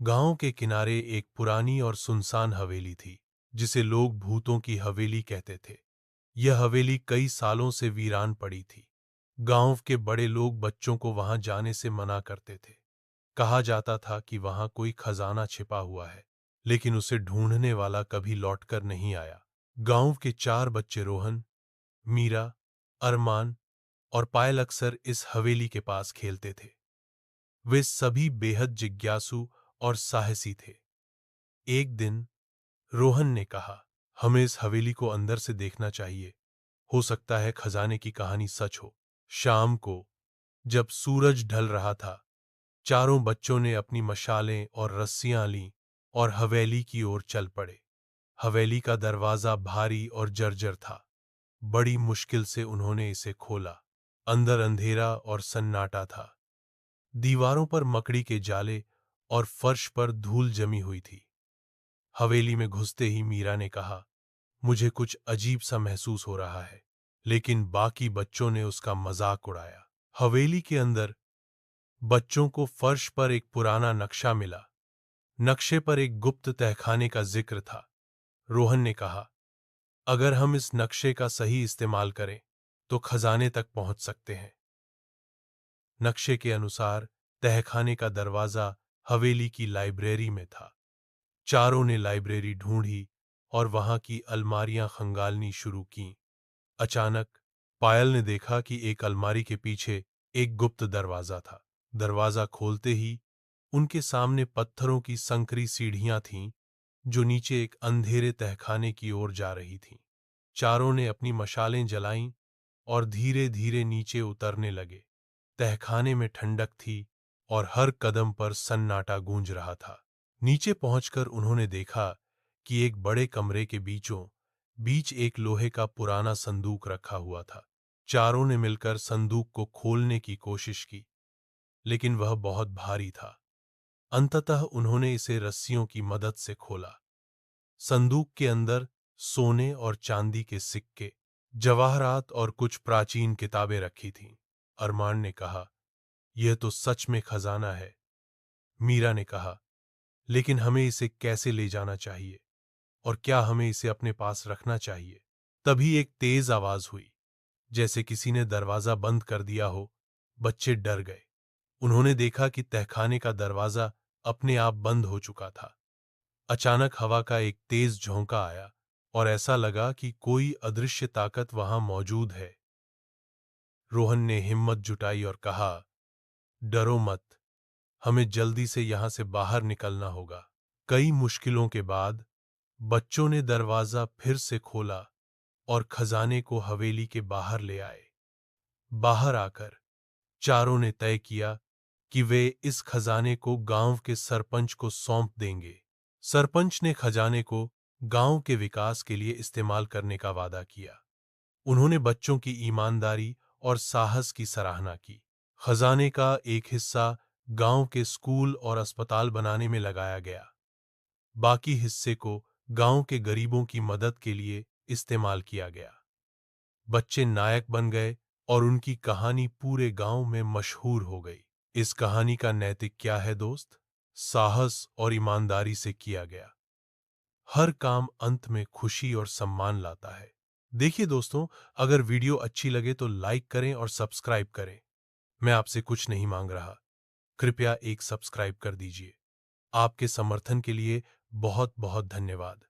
गांव के किनारे एक पुरानी और सुनसान हवेली थी, जिसे लोग भूतों की हवेली कहते थे। यह हवेली कई सालों से वीरान पड़ी थी। गांव के बड़े लोग बच्चों को वहां जाने से मना करते थे। कहा जाता था कि वहां कोई खजाना छिपा हुआ है, लेकिन उसे ढूंढने वाला कभी लौटकर नहीं आया। गांव के 4 बच्चे रोहन, मीरा, अरमान और पायल अक्सर इस हवेली के पास खेलते थे। वे सभी बेहद जिज्ञासु और साहसी थे। एक दिन रोहन ने कहा, हमें इस हवेली को अंदर से देखना चाहिए। हो सकता है खजाने की कहानी सच हो। शाम को जब सूरज ढल रहा था, चारों बच्चों ने अपनी मशालें और रस्सियां लीं और हवेली की ओर चल पड़े। हवेली का दरवाजा भारी और जर्जर था। बड़ी मुश्किल से उन्होंने इसे खोला। अंदर अंधेरा और सन्नाटा था। दीवारों पर मकड़ी के जाले और फर्श पर धूल जमी हुई थी। हवेली में घुसते ही मीरा ने कहा, मुझे कुछ अजीब सा महसूस हो रहा है। लेकिन बाकी बच्चों ने उसका मजाक उड़ाया। हवेली के अंदर बच्चों को फर्श पर एक पुराना नक्शा मिला। नक्शे पर एक गुप्त तहखाने का जिक्र था। रोहन ने कहा, अगर हम इस नक्शे का सही इस्तेमाल करें तो खजाने तक पहुंच सकते हैं। नक्शे के अनुसार तहखाने का दरवाजा हवेली की लाइब्रेरी में था। चारों ने लाइब्रेरी ढूंढी और वहां की अलमारियां खंगालनी शुरू कीं। अचानक पायल ने देखा कि एक अलमारी के पीछे एक गुप्त दरवाजा था। दरवाजा खोलते ही उनके सामने पत्थरों की संकरी सीढ़ियां थीं, जो नीचे एक अंधेरे तहखाने की ओर जा रही थीं। चारों ने अपनी मशालें जलाईं और धीरे धीरे नीचे उतरने लगे। तहखाने में ठंडक थी और हर कदम पर सन्नाटा गूंज रहा था। नीचे पहुंचकर उन्होंने देखा कि एक बड़े कमरे के बीचों बीच एक लोहे का पुराना संदूक रखा हुआ था। चारों ने मिलकर संदूक को खोलने की कोशिश की, लेकिन वह बहुत भारी था। अंततः उन्होंने इसे रस्सियों की मदद से खोला। संदूक के अंदर सोने और चांदी के सिक्के, जवाहरात और कुछ प्राचीन किताबें रखी थीं। अरमान ने कहा, यह तो सच में खजाना है। मीरा ने कहा, लेकिन हमें इसे कैसे ले जाना चाहिए और क्या हमें इसे अपने पास रखना चाहिए? तभी एक तेज आवाज हुई, जैसे किसी ने दरवाजा बंद कर दिया हो। बच्चे डर गए। उन्होंने देखा कि तहखाने का दरवाजा अपने आप बंद हो चुका था। अचानक हवा का एक तेज झोंका आया और ऐसा लगा कि कोई अदृश्य ताकत वहां मौजूद है। रोहन ने हिम्मत जुटाई और कहा, डरो मत, हमें जल्दी से यहां से बाहर निकलना होगा। कई मुश्किलों के बाद बच्चों ने दरवाजा फिर से खोला और खजाने को हवेली के बाहर ले आए। बाहर आकर चारों ने तय किया कि वे इस खजाने को गांव के सरपंच को सौंप देंगे। सरपंच ने खजाने को गांव के विकास के लिए इस्तेमाल करने का वादा किया। उन्होंने बच्चों की ईमानदारी और साहस की सराहना की। खजाने का एक हिस्सा गांव के स्कूल और अस्पताल बनाने में लगाया गया। बाकी हिस्से को गांव के गरीबों की मदद के लिए इस्तेमाल किया गया। बच्चे नायक बन गए और उनकी कहानी पूरे गांव में मशहूर हो गई। इस कहानी का नैतिक क्या है दोस्त? साहस और ईमानदारी से किया गया हर काम अंत में खुशी और सम्मान लाता है। देखिए दोस्तों, अगर वीडियो अच्छी लगे तो लाइक करें और सब्सक्राइब करें। मैं आपसे कुछ नहीं मांग रहा, कृपया एक सब्सक्राइब कर दीजिए। आपके समर्थन के लिए बहुत बहुत धन्यवाद।